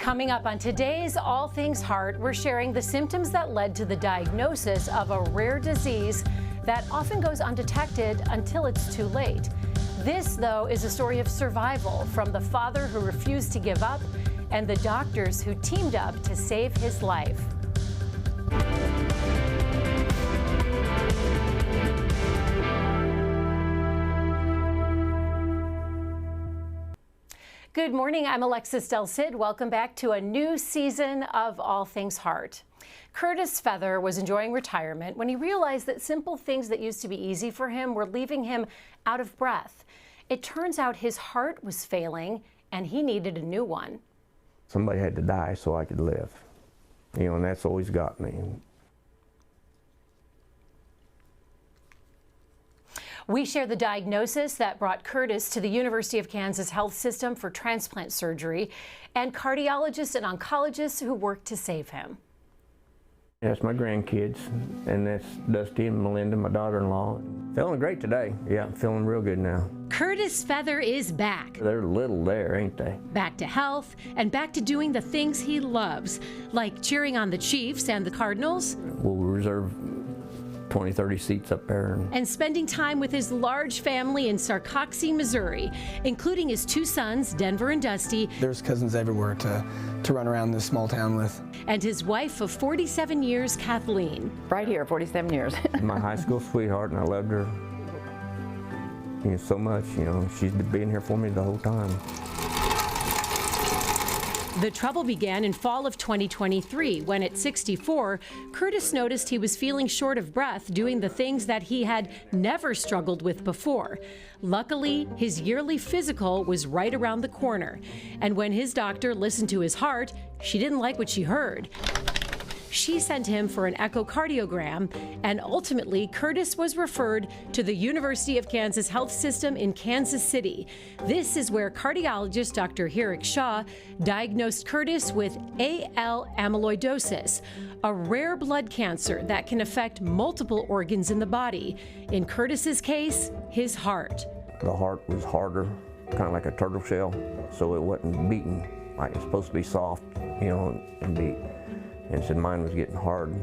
Coming up on today's All Things Heart, we're sharing the symptoms that led to the diagnosis of a rare disease that often goes undetected until it's too late. This, though, is a story of survival from the father who refused to give up and the doctors who teamed up to save his life. Good morning, I'm Alexis Del Cid. Welcome back to a new season of All Things Heart. Curtis Feather was enjoying retirement when he realized that simple things that used to be easy for him were leaving him out of breath. It turns out his heart was failing and he needed a new one. Somebody had to die so I could live, and that's always got me. We share the diagnosis that brought Curtis to the University of Kansas Health System for transplant surgery and cardiologists and oncologists who worked to save him. That's my grandkids, and that's Dusty and Melinda, my daughter-in-law. Feeling great today. Yeah, I'm feeling real good now. Curtis Feather is back. They're little there, ain't they? Back to health and back to doing the things he loves, like cheering on the Chiefs and the Cardinals. We'll reserve 20, 30 seats up there. And spending time with his large family in Sarcoxie, Missouri, including his two sons, Denver and Dusty. There's cousins everywhere to run around this small town with. And his wife of 47 years, Kathleen. Right here, 47 years. My high school sweetheart, and I loved her so much. She's been being here for me the whole time. The trouble began in fall of 2023 when at 64, Curtis noticed he was feeling short of breath doing the things that he had never struggled with before. Luckily, his yearly physical was right around the corner. And when his doctor listened to his heart, she didn't like what she heard. She sent him for an echocardiogram, and ultimately Curtis was referred to the University of Kansas Health System in Kansas City. This is where cardiologist Dr. Hirik Shaw diagnosed Curtis with AL amyloidosis, a rare blood cancer that can affect multiple organs in the body. In Curtis's case, his heart. The heart was harder, kind of like a turtle shell, so it wasn't beating like it's supposed to be soft, and beat. And so mine was getting hard,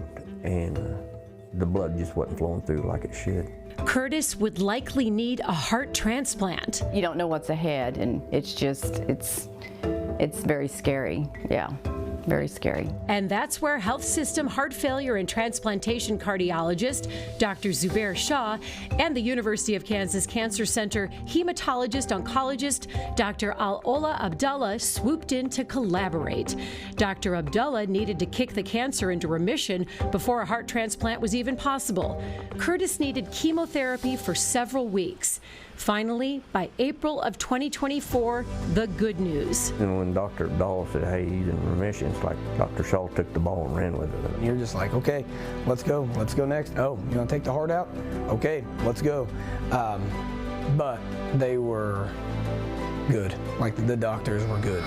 and the blood just wasn't flowing through like it should. Curtis would likely need a heart transplant. You don't know what's ahead, and it's very scary. Yeah, very scary. And that's where health system heart failure and transplantation cardiologist Dr. Zubair Shah and the University of Kansas Cancer Center hematologist-oncologist Dr. Al-Ola Abdallah swooped in to collaborate. Dr. Abdallah needed to kick the cancer into remission before a heart transplant was even possible. Curtis needed chemotherapy for several weeks. Finally, by April of 2024, the good news. When Dr. Abdallah said, hey, he's in remission, it's like Dr. Shaw took the ball and ran with it. You're just like, okay, let's go next. Oh, you want to take the heart out? Okay, let's go. But they were good. Like the doctors were good.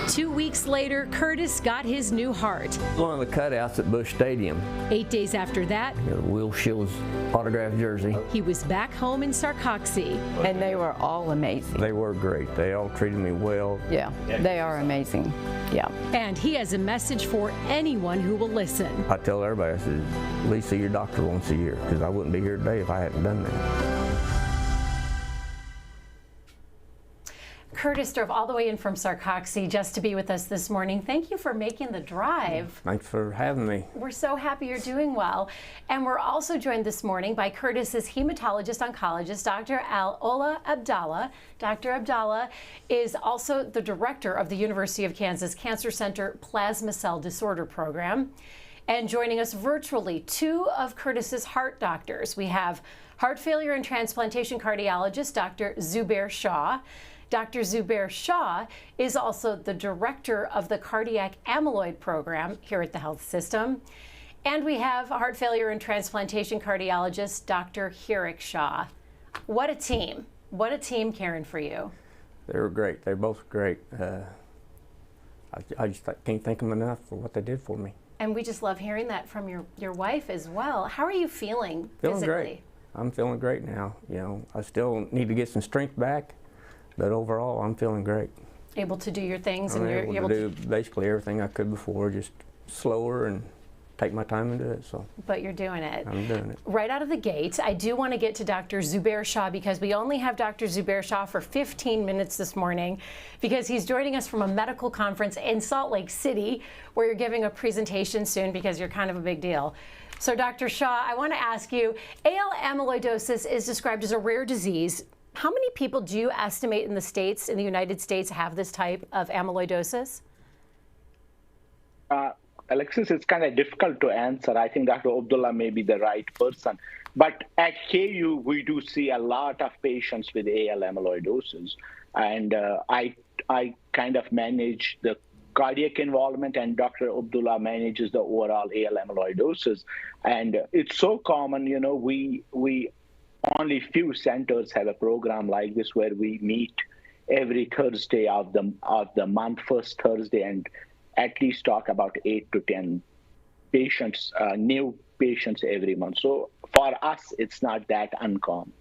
2 weeks later, Curtis got his new heart. One of the cutouts at Busch Stadium. 8 days after that, Will Schill's autographed jersey. he was back home in Sarcoxie. And they were all amazing. They were great. They all treated me well. Yeah, they are amazing. Yeah. And he has a message for anyone who will listen. I tell everybody, I said, at least see your doctor once a year, because I wouldn't be here today if I hadn't done that. Curtis drove all the way in from Sarcoxie just to be with us this morning. Thank you for making the drive. Thanks for having me. We're so happy you're doing well. And we're also joined this morning by Curtis's hematologist-oncologist, Dr. Al-Ola Abdallah. Dr. Abdallah is also the director of the University of Kansas Cancer Center Plasma Cell Disorder Program. And joining us virtually, two of Curtis's heart doctors. We have heart failure and transplantation cardiologist, Dr. Zubair Shah. Dr. Zubair Shah is also the director of the cardiac amyloid program here at the health system. And we have heart failure and transplantation cardiologist, Dr. Hirik Shaw. What a team. What a team caring for you. They were great. They're both great. I just can't thank them enough for what they did for me. And we just love hearing that from your wife as well. How are you feeling physically? Great. I'm feeling great now. I still need to get some strength back. But overall, I'm feeling great. able to do your things, I'm and you're able to do basically everything I could before, just slower and take my time and do it. So, but you're doing it. I'm doing it. Right out of the gate, I do want to get to Dr. Zubair Shah, because we only have Dr. Zubair Shah for 15 minutes this morning, because he's joining us from a medical conference in Salt Lake City, where you're giving a presentation soon because you're kind of a big deal. So Dr. Shah, I want to ask you, AL amyloidosis is described as a rare disease. How many people do you estimate in the United States, have this type of amyloidosis? Alexis, it's kind of difficult to answer. I think Dr. Abdullah may be the right person. But at KU, we do see a lot of patients with AL amyloidosis. And I kind of manage the cardiac involvement, and Dr. Abdullah manages the overall AL amyloidosis. And it's so common, you know, we only few centers have a program like this where we meet every Thursday of the month, first Thursday, and at least talk about 8 to 10 patients, new patients every month. So for us, it's not that uncommon.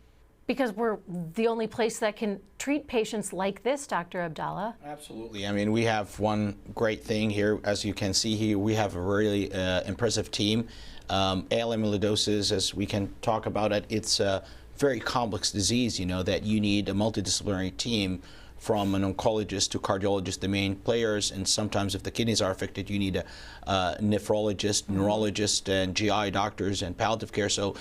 Because we're the only place that can treat patients like this, Dr. Abdallah. Absolutely. I mean, we have one great thing here. As you can see here, we have a really impressive team. AL amyloidosis, as we can talk about it, it's a very complex disease, you know, that you need a multidisciplinary team, from an oncologist to cardiologist, the main players, and sometimes if the kidneys are affected, you need a nephrologist, neurologist, and GI doctors and palliative care. So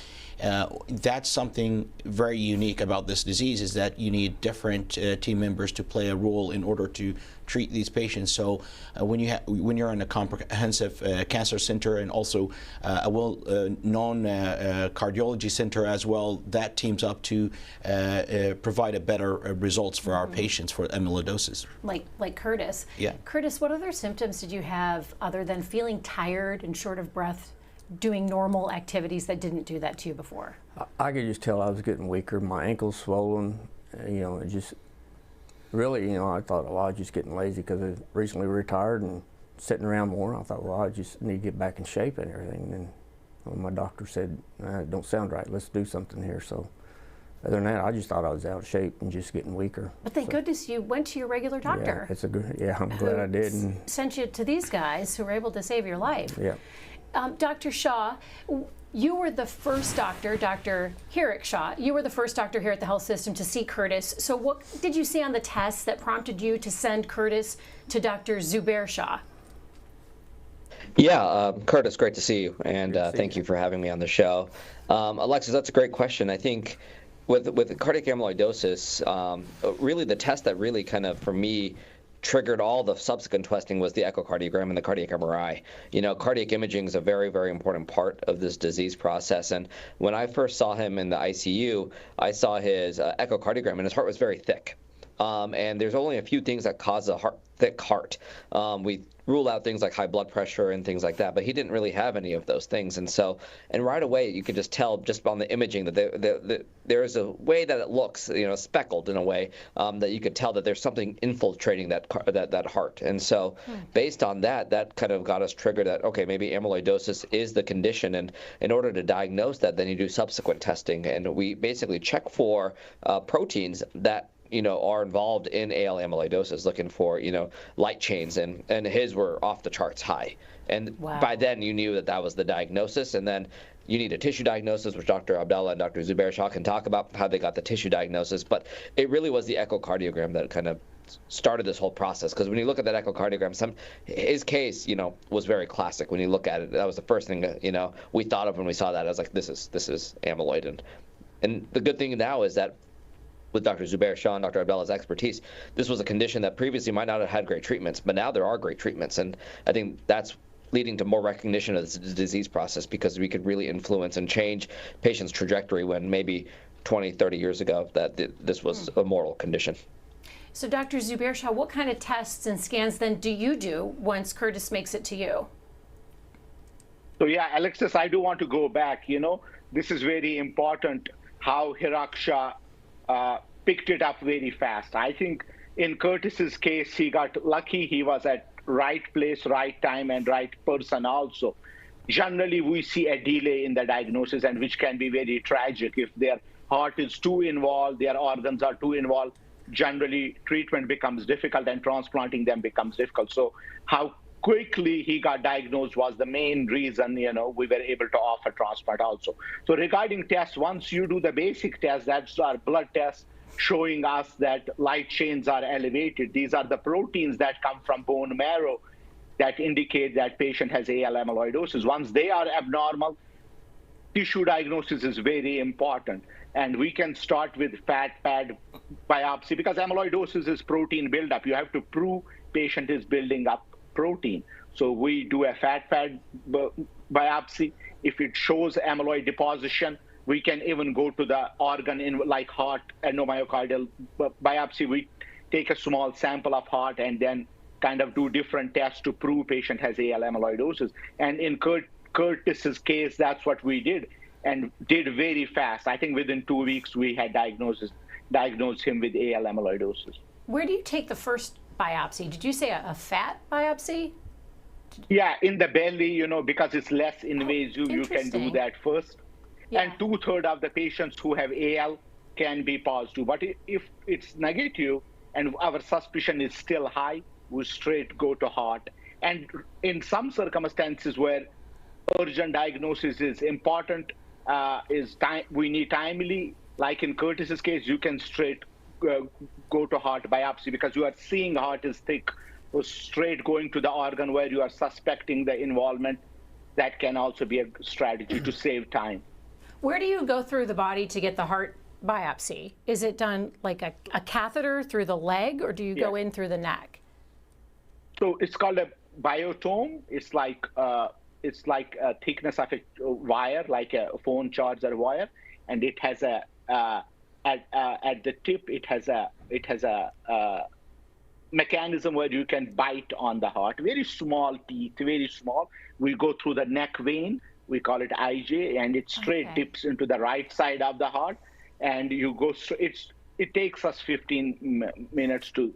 that's something very unique about this disease, is that you need different team members to play a role in order to treat these patients. So when you're in a comprehensive cancer center, and also a well-known cardiology center as well, that teams up to provide a better results for our patients for amyloidosis. Like Curtis. Yeah. Curtis, what other symptoms did you have other than feeling tired and short of breath, doing normal activities that didn't do that to you before? I could just tell I was getting weaker. My ankles swollen. You know, it just really, you know, I thought, well, I was just getting lazy because I recently retired and sitting around more. I thought, well, I just need to get back in shape and everything. And then my doctor said, it don't sound right. Let's do something here. So other than that, I just thought I was out of shape and just getting weaker. But thank goodness you went to your regular doctor. Yeah, it's a good. Yeah, I'm glad I did. And sent you to these guys who were able to save your life. Yeah. Dr. Shah, you were the first doctor, Dr. Hirik Shah, you were the first doctor here at the health system to see Curtis. So what did you see on the tests that prompted you to send Curtis to Dr. Zubair Shah? Yeah, Curtis, great to see you, and thank you for having me on the show. Alexis, that's a great question. I think with cardiac amyloidosis, really the test that really kind of, for me, triggered all the subsequent testing was the echocardiogram and the cardiac MRI. You know, cardiac imaging is a very, very important part of this disease process. And when I first saw him in the ICU, I saw his echocardiogram, and his heart was very thick. And there's only a few things that cause a thick heart. We rule out things like high blood pressure and things like that, but he didn't really have any of those things. And right away, you could just tell just on the imaging that there's a way that it looks, you know, speckled in a way, that you could tell that there's something infiltrating that heart. And so based on that kind of got us triggered that, okay, maybe amyloidosis is the condition. And in order to diagnose that, then you do subsequent testing. And we basically check for proteins that, you know, are involved in AL amyloidosis, looking for, you know, light chains, and his were off the charts high. And by then you knew that was the diagnosis. And then you need a tissue diagnosis, which Dr. Abdallah and Dr. Zubair Shah can talk about how they got the tissue diagnosis. But it really was the echocardiogram that kind of started this whole process. Because when you look at that echocardiogram, his case, you know, was very classic. When you look at it, that was the first thing that, you know, we thought of when we saw that. I was like, this is amyloid. And the good thing now is that with Dr. Zubair Shah and Dr. Abdallah's expertise, this was a condition that previously might not have had great treatments, but now there are great treatments. And I think that's leading to more recognition of this disease process, because we could really influence and change patients' trajectory when maybe 20, 30 years ago that this was a mortal condition. So Dr. Zubair Shah, what kind of tests and scans then do you do once Curtis makes it to you? So yeah, Alexis, I do want to go back. You know, this is very important how Hirik Shah picked it up very fast. I think in Curtis's case, he got lucky. He was at right place, right time, and right person also. Generally, we see a delay in the diagnosis, and which can be very tragic. If their heart is too involved, their organs are too involved, generally treatment becomes difficult and transplanting them becomes difficult. So how quickly he got diagnosed was the main reason, we were able to offer transplant also. So regarding tests, once you do the basic test, that's our blood test showing us that light chains are elevated. These are the proteins that come from bone marrow that indicate that patient has AL amyloidosis. Once they are abnormal, tissue diagnosis is very important. And we can start with fat pad biopsy because amyloidosis is protein buildup. You have to prove patient is building up protein. So we do a fat pad biopsy. If it shows amyloid deposition, we can even go to the organ in like heart endomyocardial biopsy. We take a small sample of heart and then kind of do different tests to prove patient has AL amyloidosis. And in Curtis's case, that's what we did and did very fast. I think within 2 weeks we had diagnosed him with AL amyloidosis. Where do you take the first biopsy? Did you say a fat biopsy? Yeah, in the belly, because it's less invasive, you can do that first. Yeah. And 2/3 of the patients who have AL can be positive. But if it's negative and our suspicion is still high, we straight go to heart. And in some circumstances where urgent diagnosis is important, we need timely, like in Curtis's case, you can straight go to heart biopsy because you are seeing heart is thick, or straight going to the organ where you are suspecting the involvement. That can also be a strategy to save time. Where do you go through the body to get the heart biopsy? Is it done like a catheter through the leg, or do you go in through the neck? So it's called a biotome. It's like a thickness of a wire, like a phone charger wire, and it has at the tip it has a mechanism where you can bite on the heart. Very small teeth, very small. We go through the neck vein. We call it IJ, and it straight dips into the right side of the heart, and you go. It takes us 15 minutes to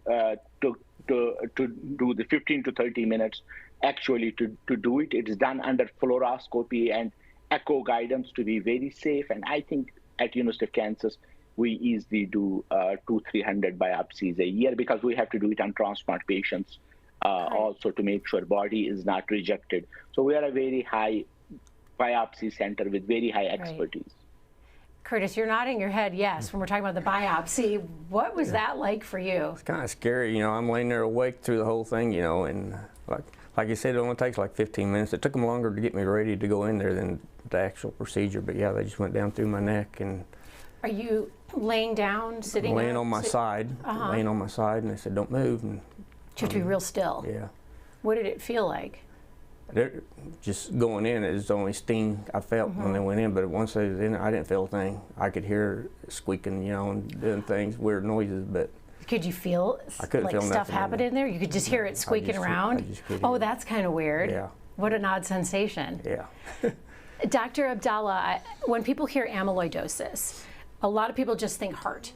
do the 15 to 30 minutes actually to do it. It is done under fluoroscopy and echo guidance to be very safe. And I think at University of Kansas we easily do 200-300 biopsies a year because we have to do it on transplant patients also to make sure body is not rejected. So we are a very high biopsy center with very high expertise. Right. Curtis, you're nodding your head yes when we're talking about the biopsy. What was that like for you? It's kind of scary, I'm laying there awake through the whole thing, and like you said, it only takes like 15 minutes. It took them longer to get me ready to go in there than the actual procedure, but yeah, they just went down through my neck. And are you laying down, sitting laying on my side, laying on my side, and they said, don't move. And you have to be real still. Yeah. What did it feel like? Just going in, it was the only sting I felt when they went in, but once they was in, I didn't feel a thing. I could hear squeaking, and doing things, weird noises, but could you feel like stuff happen in there? You could just hear it squeaking around? Oh, that's kind of weird. Yeah. What an odd sensation. Yeah. Dr. Abdallah, when people hear amyloidosis, a lot of people just think heart.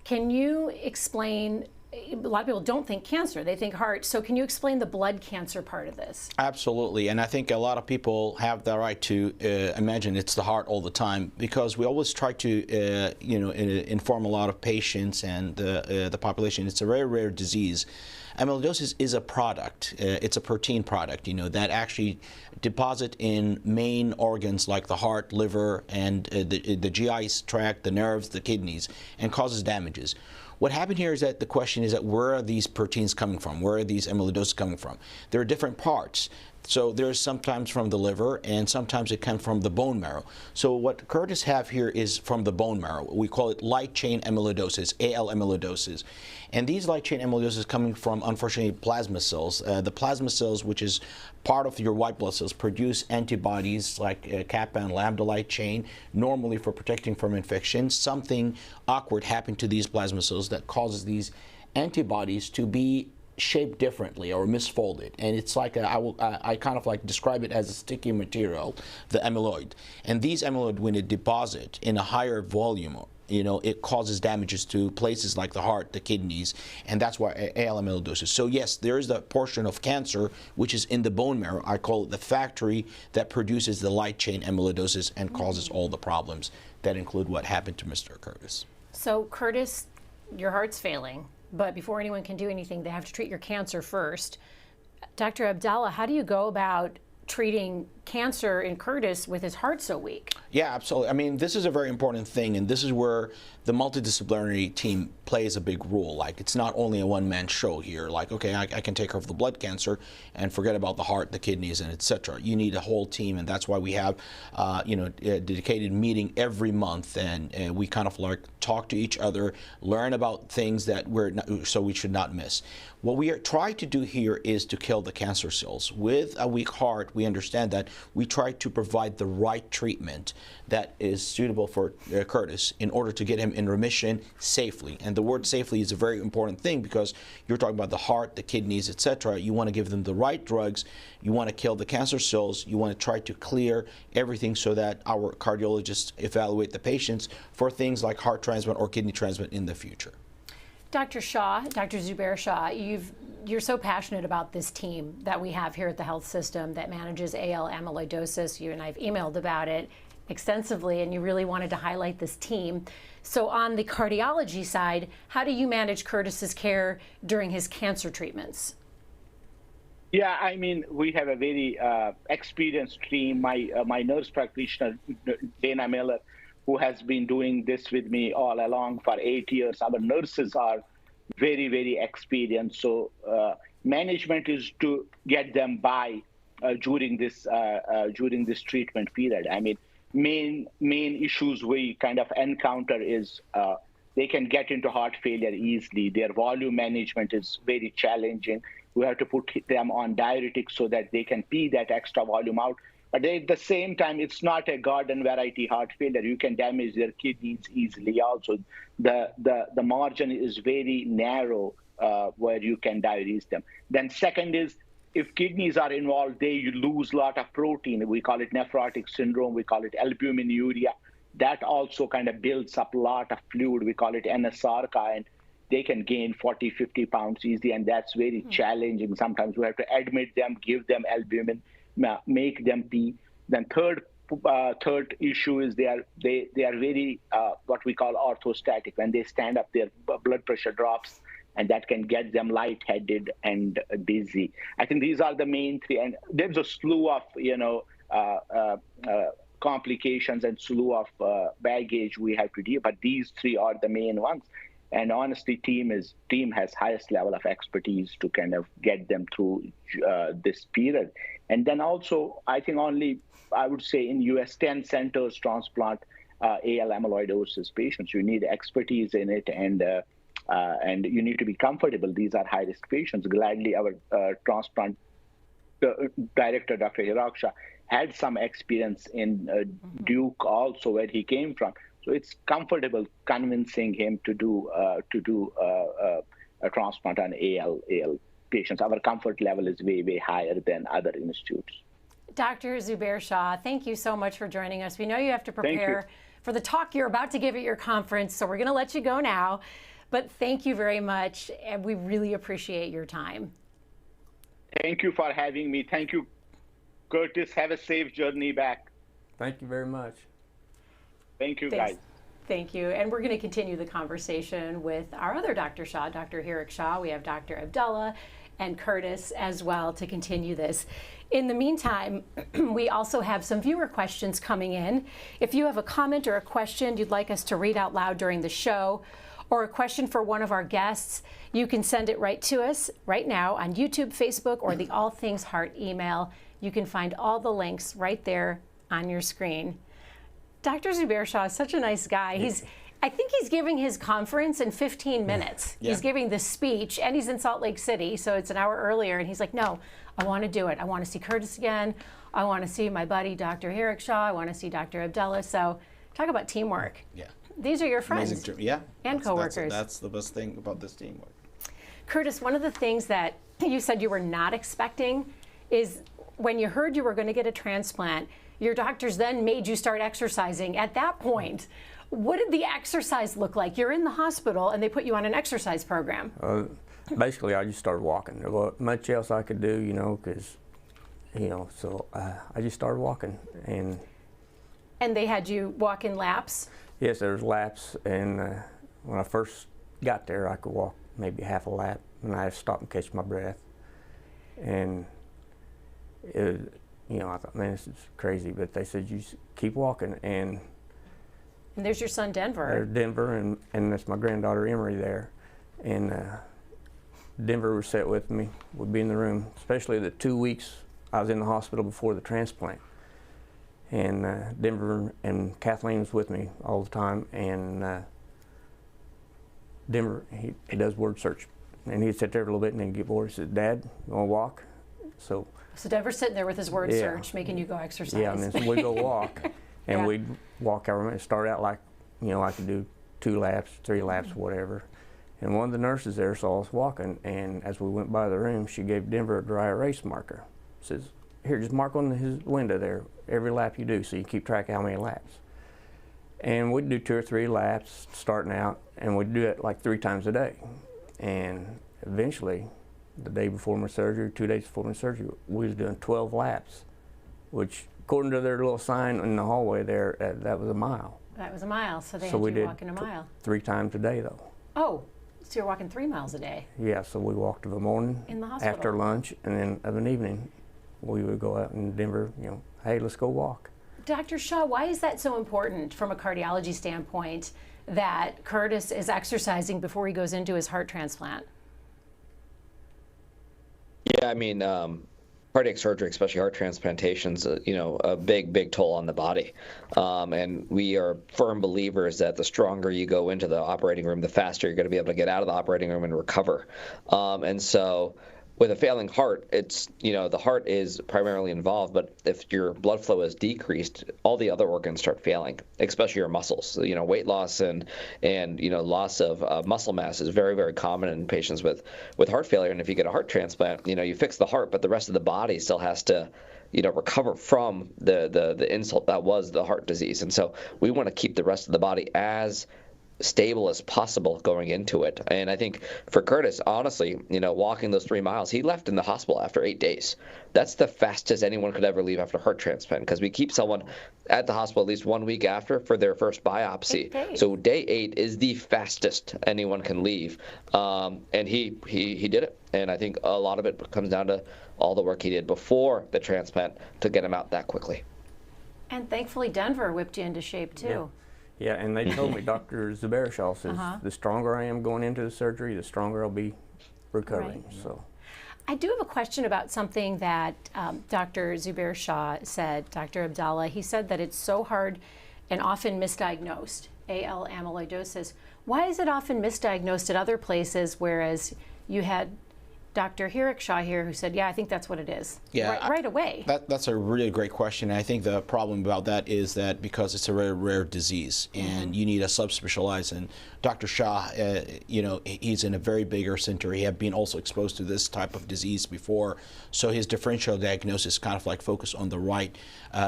Can you explain? A lot of people don't think cancer, they think heart. So can you explain the blood cancer part of this? Absolutely, and I think a lot of people have the right to imagine it's the heart all the time because we always try to, inform a lot of patients and the population. It's a very rare disease. Amyloidosis is a product. It's a protein product, that actually deposit in main organs like the heart, liver, and the GI tract, the nerves, the kidneys, and causes damages. What happened here is that the question is that where are these proteins coming from? Where are these amyloidoses coming from? There are different parts. So there's sometimes from the liver and sometimes it comes from the bone marrow. So what Curtis have here is from the bone marrow. We call it light chain amyloidosis, AL amyloidosis. And these light chain amyloidosis coming from, unfortunately, plasma cells. The plasma cells, which is part of your white blood cells, produce antibodies like kappa and lambda light chain, normally for protecting from infection. Something awkward happened to these plasma cells that causes these antibodies to be shaped differently or misfolded, and it's like I kind of like describe it as a sticky material, the amyloid. And these amyloid, when it deposit in a higher volume, it causes damages to places like the heart, the kidneys, and that's why AL amyloidosis. So yes, there is the portion of cancer which is in the bone marrow. I call it the factory that produces the light chain amyloidosis and causes all the problems that include what happened to Mr. Curtis. So Curtis, your heart's failing, but before anyone can do anything, they have to treat your cancer first. Dr. Abdallah, how do you go about treating cancer in Curtis with his heart so weak? Yeah, absolutely. I mean, this is a very important thing, and this is where the multidisciplinary team plays a big role. Like, it's not only a one-man show here. Like, okay, I can take care of the blood cancer and forget about the heart, the kidneys, and etc. You need a whole team, and that's why we have, a dedicated meeting every month, and we kind of like talk to each other, learn about things that we should not miss. What we try to do here is to kill the cancer cells. With a weak heart, we understand that we try to provide the right treatment that is suitable for Curtis in order to get him in remission safely. And the word safely is a very important thing because you're talking about the heart, the kidneys, etc. You want to give them the right drugs. You want to kill the cancer cells. You want to try to clear everything so that our cardiologists evaluate the patients for things like heart transplant or kidney transplant in the future. Dr. Shah, Dr. Zubair Shah, you're so passionate about this team that we have here at the health system that manages AL amyloidosis. You and I have emailed about it extensively, and you really wanted to highlight this team. So on the cardiology side, how do you manage Curtis's care during his cancer treatments? Yeah, I mean, we have a very experienced team. My nurse practitioner, Dana Miller, who has been doing this with me all along for 8 years. Our nurses are very, very experienced. So management is to get them by during this treatment period. I mean, main issues we kind of encounter is they can get into heart failure easily. Their volume management is very challenging. We have to put them on diuretics so that they can pee that extra volume out. But at the same time, it's not a garden variety heart failure. You can damage their kidneys easily. Also, the margin is very narrow where you can diurese them. Then second is, if kidneys are involved, they lose a lot of protein. We call it nephrotic syndrome. We call it albuminuria. That also kind of builds up a lot of fluid. We call it NSRCA, and they can gain 40, 50 pounds easily, and that's very challenging. Sometimes we have to admit them, give them albumin, make them pee. Then third issue is they are very what we call orthostatic. When they stand up, their blood pressure drops, and that can get them lightheaded and dizzy. I think these are the main three, and there's a slew of complications and slew of baggage we have to deal, but these three are the main ones. And honestly, team has highest level of expertise to kind of get them through this period. And then also, I think I would say in US, 10 centers transplant AL amyloidosis patients. You need expertise in it, and you need to be comfortable. These are high-risk patients. Gladly, our transplant director, Dr. Hiraksha, had some experience in Duke also, where he came from. So it's comfortable convincing him to do a transplant on AL patients. Our comfort level is way, way higher than other institutes. Dr. Zubair Shah, thank you so much for joining us. We know you have to prepare for the talk you're about to give at your conference, so we're going to let you go now. But thank you very much, and we really appreciate your time. Thank you for having me. Thank you, Curtis. Have a safe journey back. Thank you very much. Thank you, Thanks. guys. Thank you. And we're going to continue the conversation with our other Dr. Shah, Dr. Hirak Shah. We have Dr. Abdallah and Curtis as well to continue this. In the meantime, we also have some viewer questions coming in. If you have a comment or a question you'd like us to read out loud during the show, or a question for one of our guests, you can send it right to us right now on YouTube, Facebook, or the All Things Heart email. You can find all the links right there on your screen. Dr. Zubair Shah is such a nice guy. I think he's giving his conference in 15 minutes. Yeah. He's giving this speech, and he's in Salt Lake City, so it's an hour earlier, and he's like, no, I want to do it. I want to see Curtis again. I want to see my buddy, Dr. Hirak Shah. I want to see Dr. Abdallah. So talk about teamwork. Yeah. These are your friends. Yeah. And coworkers. That's the best thing about this teamwork. Curtis, one of the things that you said you were not expecting is when you heard you were going to get a transplant, your doctors then made you start exercising. At that point, what did the exercise look like? You're in the hospital and they put you on an exercise program. Basically, I just started walking. There wasn't much else I could do, because, so I just started walking. And they had you walk in laps? Yes, there was laps. And when I first got there, I could walk maybe half a lap, and I had to stop and catch my breath. And it, you know, I thought, man, this is crazy. But they said, you just keep walking. And there's your son, Denver. There's Denver, and that's my granddaughter, Emery, there. And Denver was sat with me, would be in the room, especially the 2 weeks I was in the hospital before the transplant. And Denver and Kathleen was with me all the time. And Denver, he does word search. And he'd sit there a little bit and then get bored. He said, Dad, you want to walk? So Denver's sitting there with his word search, making you go exercise. Yeah, and then we'd go walk. And we'd walk however many. Start out like, you know, I could do 2 laps, 3 laps, whatever. And one of the nurses there saw us walking, and as we went by the room, she gave Denver a dry erase marker. Says, here, just mark on his window there every lap you do, so you keep track of how many laps. And we'd do 2 or 3 laps starting out, and we'd do it like 3 times a day. And eventually, the day before my surgery, 2 days before my surgery, we was doing 12 laps, which according to their little sign in the hallway there, that was a mile. That was a mile, so they So had we you did walking a mile. 3 times a day, though. Oh, so you're walking 3 miles a day? Yeah, so we walked in the morning, in the hospital, after lunch, and then of an evening, we would go out in Denver, you know, hey, let's go walk. Dr. Shah, why is that so important from a cardiology standpoint that Curtis is exercising before he goes into his heart transplant? Yeah, I mean, cardiac surgery, especially heart transplantations, you know, a big toll on the body. And we are firm believers that the stronger you go into the operating room, the faster you're going to be able to get out of the operating room and recover. And so with a failing heart, it's, you know, the heart is primarily involved, but if your blood flow is decreased, all the other organs start failing, especially your muscles. So, you know, weight loss and you know, loss of muscle mass is very common in patients with heart failure. And if you get a heart transplant, you know, you fix the heart, but the rest of the body still has to, you know, recover from the insult that was the heart disease. And so we want to keep the rest of the body as stable as possible going into it. And I think for Curtis, honestly, you know, walking those 3 miles, he left in the hospital after 8 days. That's the fastest anyone could ever leave after a heart transplant, because we keep someone at the hospital at least 1 week after for their first biopsy. So day 8 is the fastest anyone can leave. And he did it. And I think a lot of it comes down to all the work he did before the transplant to get him out that quickly. And thankfully Denver whipped you into shape too. Yeah, and they told me, Dr. Zubair says, the stronger I am going into the surgery, the stronger I'll be recovering. Right. So, I do have a question about something that Dr. Zubair Shah said, Dr. Abdallah. He said that it's so hard and often misdiagnosed, AL amyloidosis. Why is it often misdiagnosed at other places, whereas you had Dr. Hirak Shah here who said, yeah, I think that's what it is, right away? That's a really great question. I think the problem about that is that because it's a very rare disease and you need a subspecialized, and Dr. Shah, you know, he's in a very bigger center. He had been also exposed to this type of disease before, so his differential diagnosis kind of like focused on the right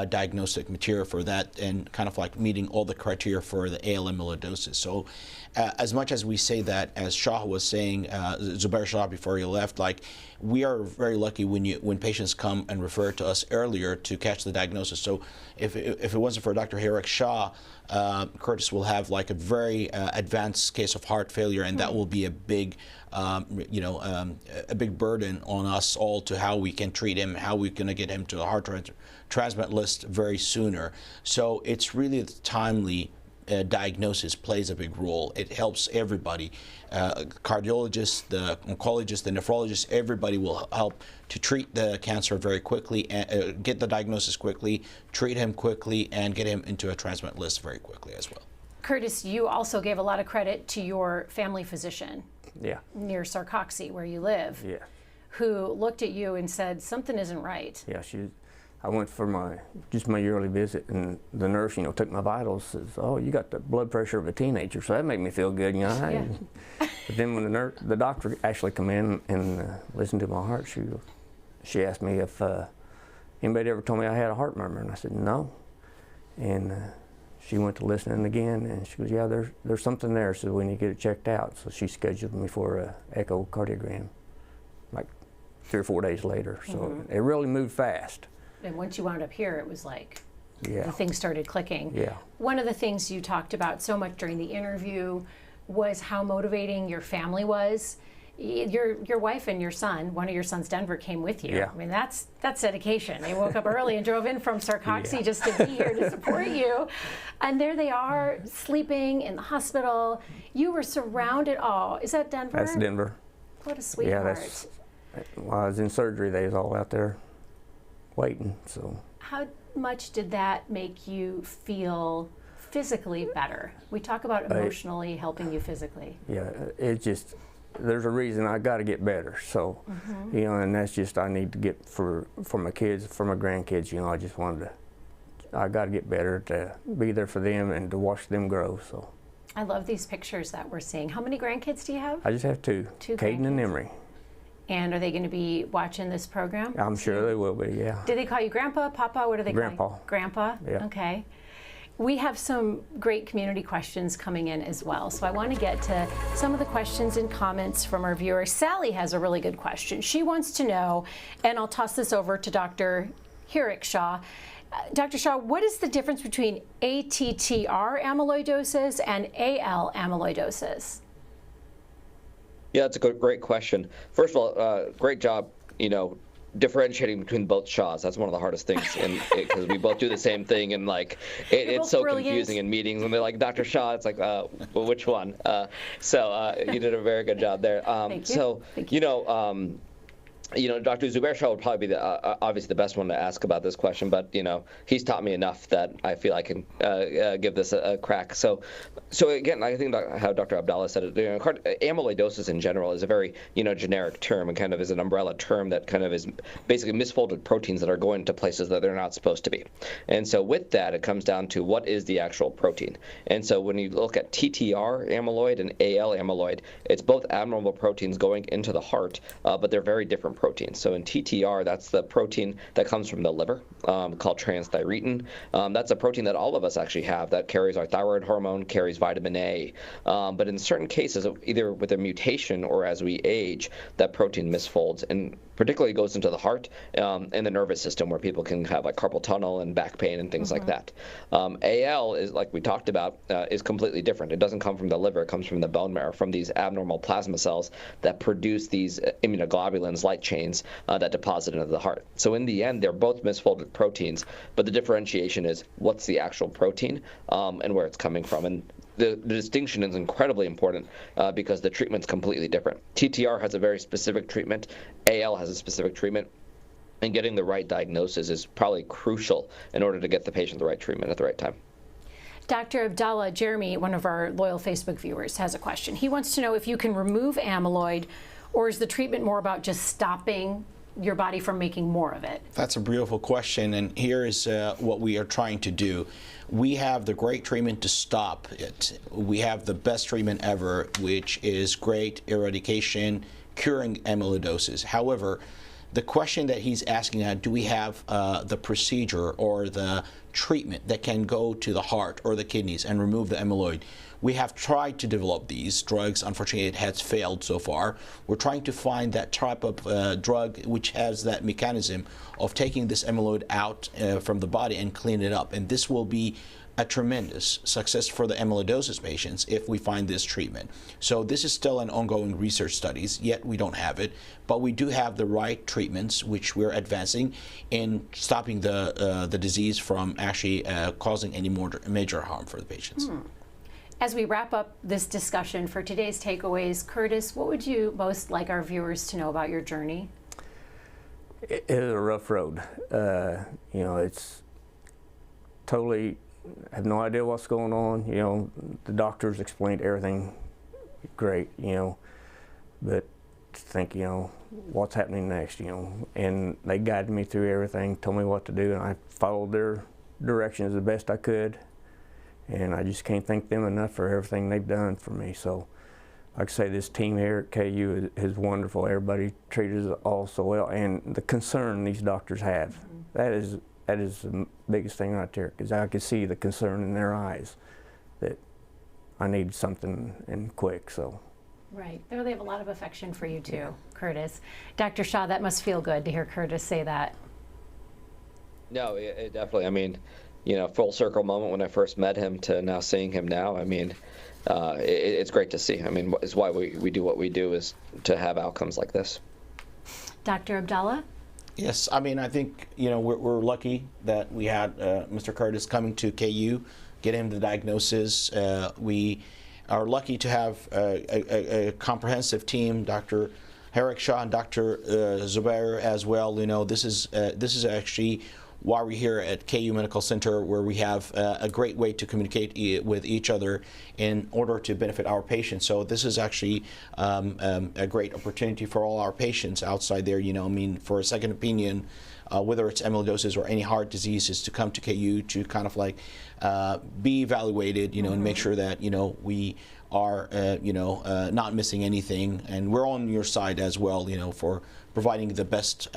diagnostic material for that and kind of like meeting all the criteria for the AL amyloidosis. So as much as we say that, as Shah was saying, Zubair Shah before he left, like, we are very lucky when patients come and refer to us earlier to catch the diagnosis. So if it wasn't for Dr. Hirak Shah, Curtis will have like a very advanced case of heart failure, and that will be a big, you know, a big burden on us all to how we can treat him, how we're going to get him to the heart transplant list very sooner. So it's really the timely diagnosis plays a big role. It helps everybody. Cardiologists, the oncologists, the nephrologists, everybody will help to treat the cancer very quickly, and get the diagnosis quickly, treat him quickly, and get him into a transplant list very quickly as well. Curtis, you also gave a lot of credit to your family physician near Sarcoxy, where you live, who looked at you and said, something isn't right. Yeah, I went for just my yearly visit, and the nurse, you know, took my vitals, says, oh, you got the blood pressure of a teenager, so that made me feel good, you know. But then when the doctor actually come in and listened to my heart, she asked me if anybody ever told me I had a heart murmur, and I said, no. And she went to listening again, and she goes, yeah, there's something there, so we need to get it checked out. So she scheduled me for an echocardiogram, like 3 or 4 days later. So it really moved fast. And once you wound up here, it was like the things started clicking. Yeah. One of the things you talked about so much during the interview was how motivating your family was. Your wife and your son, one of your sons, Denver, came with you. Yeah. I mean, that's dedication. They woke up early and drove in from Sarcoxy just to be here to support you. And there they are, sleeping in the hospital. You were surrounded. Oh, is that Denver? That's Denver. What a sweetheart. Yeah, while I was in surgery, they was all out there waiting. So. How much did that make you feel physically better? We talk about emotionally helping you physically. Yeah, it just, there's a reason I got to get better. So, you know, and that's just I need to get for my kids, for my grandkids. You know, I just wanted to, I got to get better to be there for them and to watch them grow. So. I love these pictures that we're seeing. How many grandkids do you have? I just have two. Caden and Emery. And are they going to be watching this program? I'm sure they will be. Yeah. Do they call you Grandpa, Papa? What do they call you? Grandpa. Yeah. Okay. We have some great community questions coming in as well. So I want to get to some of the questions and comments from our viewers. Sally has a really good question. She wants to know, and I'll toss this over to Dr. Hirik Shah. Dr. Shah, what is the difference between ATTR amyloidosis and AL amyloidosis? Yeah, that's a great question. First of all, great job, you know, differentiating between both Shahs. That's one of the hardest things, because we both do the same thing, and like it's so brilliant. Confusing in meetings when they're like, Dr. Shah, it's like, well, which one? So you did a very good job there. Thank you. So you know, Dr. Zubair Shah would probably be obviously the best one to ask about this question, but you know, he's taught me enough that I feel I can give this a crack. So again, I think about how Dr. Abdallah said it. You know, amyloidosis in general is a very generic term, and kind of is an umbrella term that kind of is basically misfolded proteins that are going to places that they're not supposed to be. And so with that, it comes down to what is the actual protein. And so when you look at TTR amyloid and AL amyloid, it's both abnormal proteins going into the heart, but they're very different proteins. So in TTR, that's the protein that comes from the liver, called transthyretin. That's a protein that all of us actually have that carries our thyroid hormone, carries vitamin A. But in certain cases, either with a mutation or as we age, that protein misfolds, and particularly goes into the heart and the nervous system, where people can have like carpal tunnel and back pain and things like that. AL is, like we talked about, is completely different. It doesn't come from the liver. It comes from the bone marrow, from these abnormal plasma cells that produce these immunoglobulins, light chains, that deposit into the heart. So in the end, they're both misfolded proteins, but the differentiation is what's the actual protein and where it's coming from. And the distinction is incredibly important because the treatment's completely different. TTR has a very specific treatment. AL has a specific treatment. And getting the right diagnosis is probably crucial in order to get the patient the right treatment at the right time. Dr. Abdallah, Jeremy, one of our loyal Facebook viewers, has a question. He wants to know if you can remove amyloid, or is the treatment more about just stopping your body from making more of it? That's a beautiful question, and here is what we are trying to do. We have the great treatment to stop it. We have the best treatment ever, which is great eradication, curing amyloidosis. However, the question that he's asking now, do we have the procedure or the treatment that can go to the heart or the kidneys and remove the amyloid? We have tried to develop these drugs. Unfortunately, it has failed so far. We're trying to find that type of drug which has that mechanism of taking this amyloid out from the body and clean it up. And this will be a tremendous success for the amyloidosis patients if we find this treatment. So this is still an ongoing research studies, yet we don't have it, but we do have the right treatments which we're advancing in stopping the disease from actually causing any more major harm for the patients. As we wrap up this discussion for today's takeaways, Curtis, what would you most like our viewers to know about your journey? It is a rough road. You know, it's totally, have no idea what's going on. You know, the doctors explained everything great, you know, but to think, you know, what's happening next, you know, and they guided me through everything, told me what to do, and I followed their directions the best I could. And I just can't thank them enough for everything they've done for me. So, like I say, this team here at KU is wonderful. Everybody treated us all so well, and the concern these doctors have, that is the biggest thing right there, because I could see the concern in their eyes that I need something and quick. So. Right. They have a lot of affection for you too, Curtis. Dr. Shah, that must feel good to hear Curtis say that. No, it definitely. I mean, full circle moment when I first met him to now seeing him now. I mean, it's great to see. I mean, it's why we do what we do, is to have outcomes like this. Dr. Abdallah? Yes, I mean, I think, we're lucky that we had Mr. Curtis coming to KU, get him the diagnosis. We are lucky to have a comprehensive team, Dr. Herrick Shah and Dr. Zubair as well. This is actually why we're here at KU Medical Center, where we have a great way to communicate with each other in order to benefit our patients. So this is actually a great opportunity for all our patients outside there, for a second opinion, whether it's amyloidosis or any heart diseases, to come to KU to kind of like be evaluated, and make sure that, we are, not missing anything. And we're on your side as well, for providing the best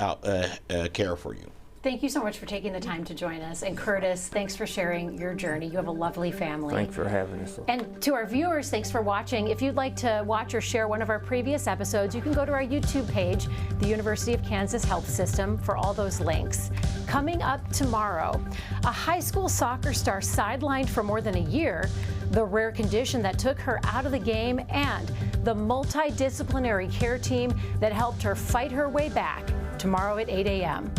care for you. Thank you so much for taking the time to join us. And Curtis, thanks for sharing your journey. You have a lovely family. Thanks for having us. And to our viewers, thanks for watching. If you'd like to watch or share one of our previous episodes, you can go to our YouTube page, the University of Kansas Health System, for all those links. Coming up tomorrow, a high school soccer star sidelined for more than a year, the rare condition that took her out of the game, and the multidisciplinary care team that helped her fight her way back. Tomorrow at 8 a.m.